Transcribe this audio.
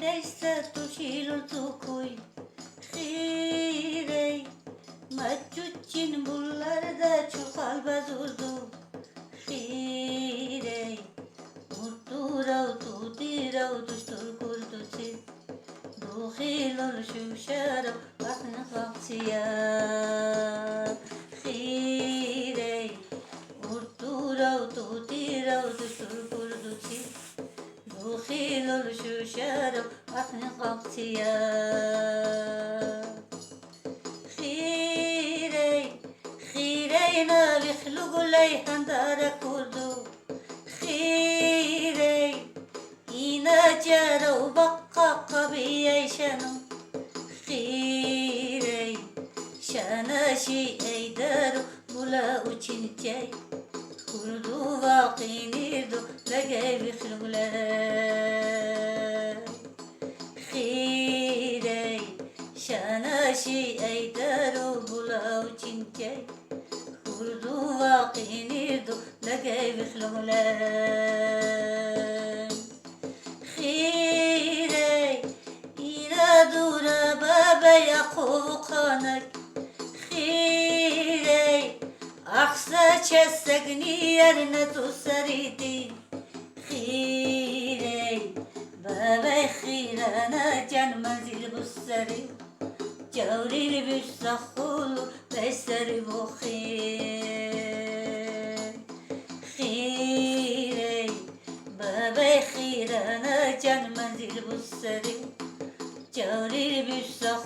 ليس تشيل تكوy Xirey Maçuçin bullarda çokal bazurdu Xirey Muturav tutirav tuştur kurdu çil Duhilol şuşarav bakın faksiya Xirey Muturav tutirav tuştur kurdu çil Duhilol şuşarav bakın faksiya خيرينا بيخلقوا ليهن دارا كردو خيري إنا جارو بقى قبيا شنو خيري شانا شي أي دارو بلا وچنجاي كردو باقي نيردو لقاي بيخلقوا لي خيري شانا شي أي دارو بلا وچنجاي kurdu vakinirdu lagay bixlulan Xirey ina dura baba yaqub qanak Xirey axsa çessegni yerine tusaridi Xirey baba xirana can mazil bussari Cavrir büssahul beseri bu Xirey Baba xirana can manzil bussari Cavrir büssahul